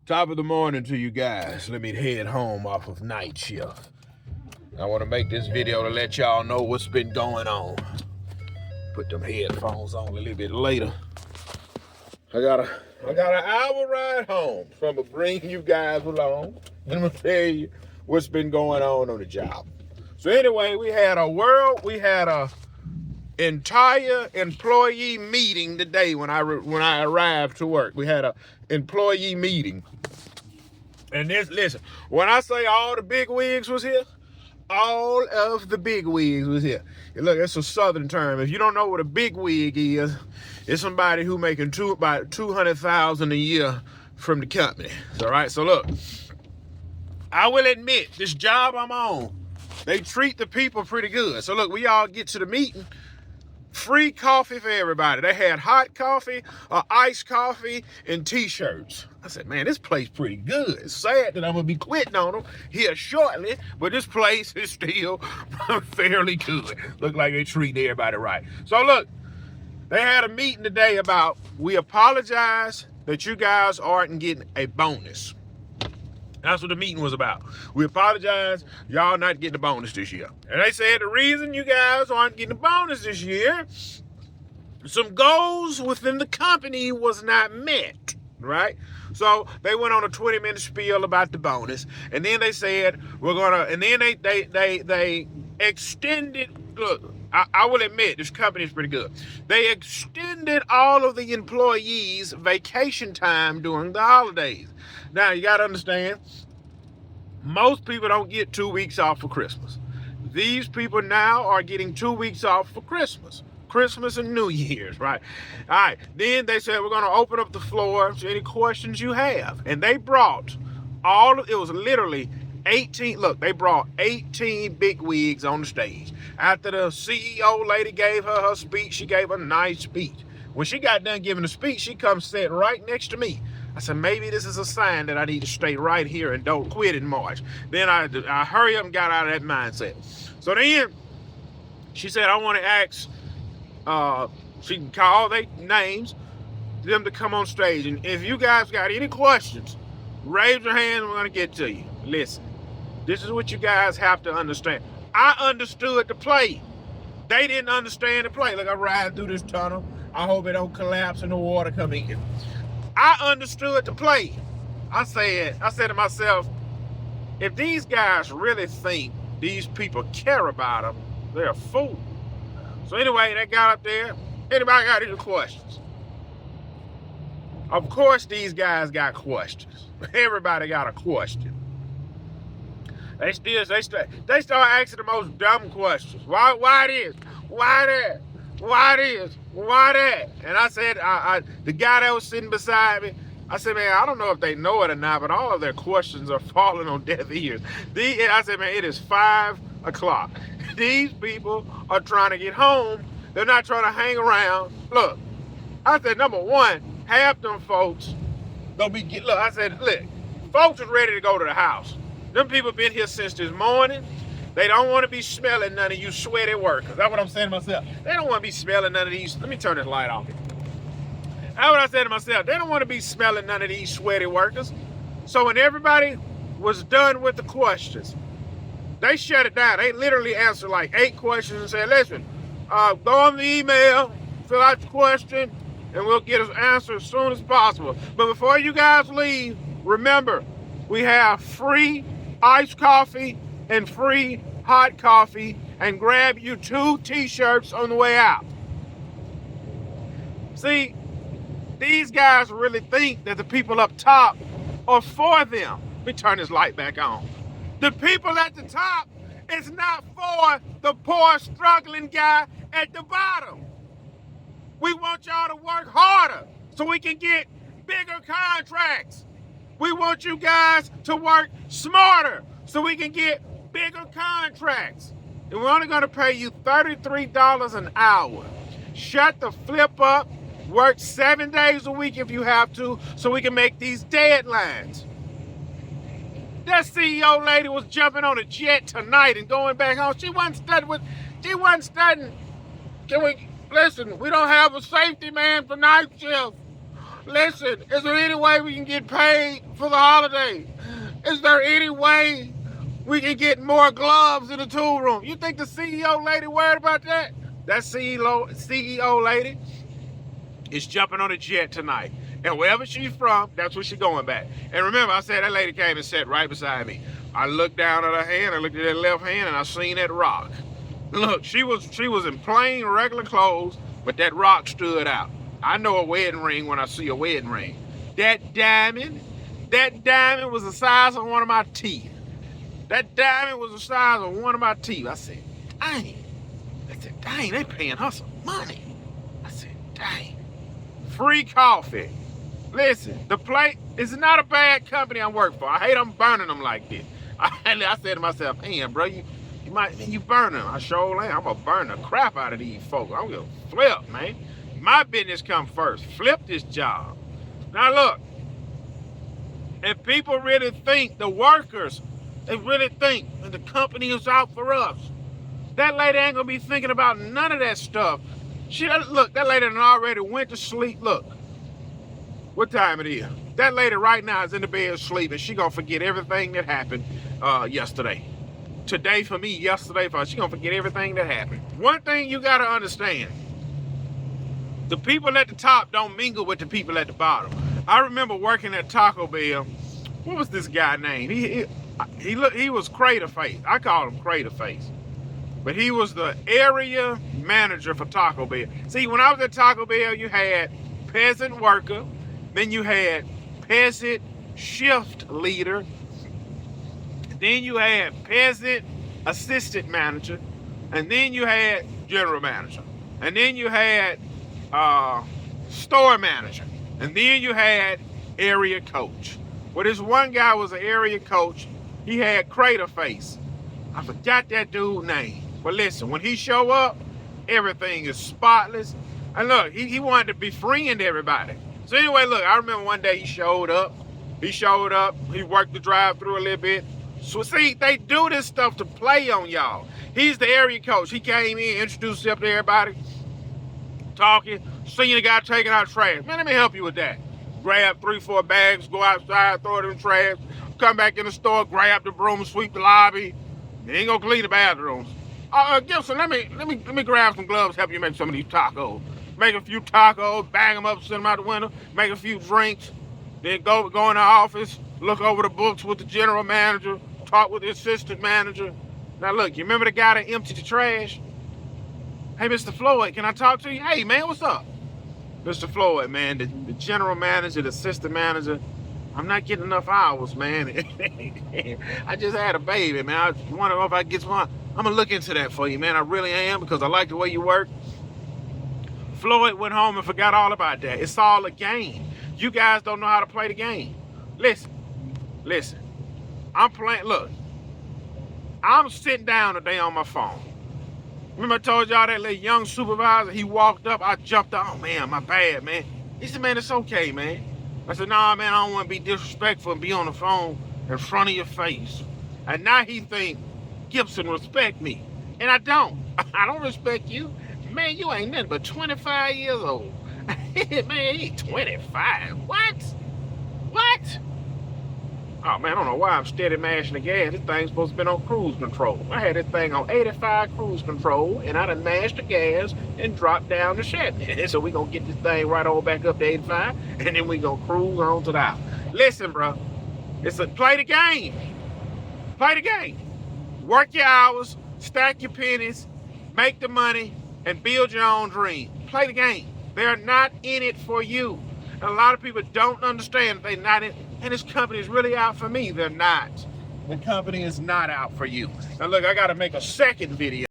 Top of the morning to you guys. Let me head home off of night shift. I want to make this video to let y'all know what's been going on. Put them headphones on a little bit later. I got an hour ride home, so I'm gonna bring you guys along and I'm gonna tell you what's been going on the job. So anyway, we had a entire employee meeting today when I arrived to work. We had a employee meeting. And listen, when I say all the big wigs was here, all of the big wigs was here. And look, it's a southern term. If you don't know what a big wig is, it's somebody who making about $200,000 a year from the company. All right, so look, I will admit, this job I'm on, they treat the people pretty good. So look, we all get to the meeting. Free coffee for everybody. They had hot coffee, iced coffee, and t-shirts. I said, man, this place pretty good. It's sad that I'm going to be quitting on them here shortly, but this place is still fairly good. Look like they treat everybody right. So look, they had a meeting today about, we apologize that you guys aren't getting a bonus. That's what the meeting was about. We apologize, y'all not getting a bonus this year. And they said the reason you guys aren't getting a bonus this year, some goals within the company was not met, right? So they went on a 20-minute spiel about the bonus, and then they said and then they extended. Look, I will admit this company is pretty good. They extended all of the employees' vacation time during the holidays. Now, you got to understand, most people don't get 2 weeks off for Christmas. These people now are getting 2 weeks off for Christmas and New Year's, right? All right, then they said, we're going to open up the floor to any questions you have. And they brought it was literally 18, look, they brought 18 big wigs on the stage. After the CEO lady gave her speech, she gave a nice speech. When she got done giving the speech, she comes sit right next to me. I said, maybe this is a sign that I need to stay right here and don't quit in March. Then I hurry up and got out of that mindset. So then she said, I want to ask, she can call their names, them to come on stage. And if you guys got any questions, raise your hand and we're going to get to you. Listen, this is what you guys have to understand. I understood the play. They didn't understand the play. Look, I'm riding through this tunnel. I hope it don't collapse and the water come in. I understood the play. I said to myself, if these guys really think these people care about them, they're a fool. So anyway, they got up there. Anybody got any questions? Of course, these guys got questions. Everybody got a question. They start asking the most dumb questions. Why this? Why that? Why this? Why that? And I said, the guy that was sitting beside me, I said, man, I don't know if they know it or not, but all of their questions are falling on deaf ears. I said, man, it is 5 o'clock. These people are trying to get home. They're not trying to hang around. Look, I said, number one, half them folks don't be look, I said, look, folks are ready to go to the house. Them people been here since this morning. They don't want to be smelling none of you sweaty workers. That's what I'm saying to myself. They don't want to be smelling none of these. Let me turn this light off. That's what I said to myself. They don't want to be smelling none of these sweaty workers. So when everybody was done with the questions, they shut it down. They literally answered like 8 questions and said, listen, go on the email, fill out the question, and we'll get an answer as soon as possible. But before you guys leave, remember, we have free iced coffee and free hot coffee, and grab you 2 t-shirts on the way out. See, these guys really think that the people up top are for them. Let me turn this light back on. The people at the top is not for the poor, struggling guy at the bottom. We want y'all to work harder so we can get bigger contracts. We want you guys to work smarter so we can get bigger contracts. And we're only going to pay you $33 an hour. Shut the flip up. Work 7 days a week if you have to so we can make these deadlines. That CEO lady was jumping on a jet tonight and going back home. She wasn't studying. Can we listen? We don't have a safety man for night shift. Listen, is there any way we can get paid for the holiday? Is there any way we can get more gloves in the tool room? You think the CEO lady worried about that? That CEO lady is jumping on a jet tonight. And wherever she's from, that's where she's going back. And remember, I said that lady came and sat right beside me. I looked down at her hand, I looked at that left hand, and I seen that rock. Look, she was in plain, regular clothes, but that rock stood out. I know a wedding ring when I see a wedding ring. That diamond was the size of one of my teeth. That diamond was the size of one of my teeth. I said, dang. They paying her some money. I said, dang. Free coffee. Listen, the plate is not a bad company I work for. I hate them burning them like this. I said to myself, man, bro, you burning them. I sure am. I'm going to burn the crap out of these folks. I'm going to flip, man. My business come first. Flip this job. Now, look. If people really think, the workers, they really think that the company is out for us, that lady ain't going to be thinking about none of that stuff. Look, that lady already went to sleep. Look, what time it is? That lady right now is in the bed sleeping. She going to forget everything that happened yesterday. Today for me, yesterday for her. She going to forget everything that happened. One thing you got to understand, the people at the top don't mingle with the people at the bottom. I remember working at Taco Bell. What was this guy named? He was Crater Face. I call him Crater Face. But he was the area manager for Taco Bell. See, when I was at Taco Bell, you had peasant worker, then you had peasant shift leader, then you had peasant assistant manager, and then you had general manager, and then you had store manager, and then you had area coach. Well, this one guy was an area coach. He had Crater Face. I forgot that dude's name. But listen, when he show up, everything is spotless. And look, he wanted to befriend everybody. So anyway, look, I remember one day he showed up. He worked the drive-thru a little bit. So see, they do this stuff to play on y'all. He's the area coach. He came in, introduced himself to everybody, talking, seen the guy taking out trash. Man, let me help you with that. Grab 3-4 bags, go outside, throw it in the trash, come back in the store, grab the broom, sweep the lobby. You ain't gonna clean the bathrooms. Gibson, let me grab some gloves, help you make some of these tacos. Make a few tacos, bang them up, send them out the window, make a few drinks, then go in the office, look over the books with the general manager, talk with the assistant manager. Now look, you remember the guy that emptied the trash? Hey, Mr. Floyd, can I talk to you? Hey, man, what's up? Mr. Floyd, man, the general manager, the assistant manager, I'm not getting enough hours, man. I just had a baby, man. I wonder if I get some. I'm going to look into that for you, man. I really am, because I like the way you work. Floyd went home and forgot all about that. It's all a game. You guys don't know how to play the game. Listen. I'm playing, look. I'm sitting down today on my phone. Remember I told y'all that little young supervisor, he walked up, I jumped up, oh man, my bad, man. He said, man, it's okay, man. I said, nah, man, I don't want to be disrespectful and be on the phone in front of your face. And now he think Gibson respect me. And I don't. I don't respect you. Man, you ain't nothing but 25 years old. Man, he 25. What? Oh, man, I don't know why I'm steady mashing the gas. This thing's supposed to be on cruise control. I had this thing on 85 cruise control, and I done mashed the gas and dropped down the 70. So we gonna get this thing right on back up to 85, and then we gonna cruise on to the house. Listen, bro, play the game. Play the game. Work your hours, stack your pennies, make the money, and build your own dream. Play the game. They're not in it for you. And a lot of people don't understand they're not in. And this company is really out for me. They're not. The company is not out for you. Now look, I got to make a second video.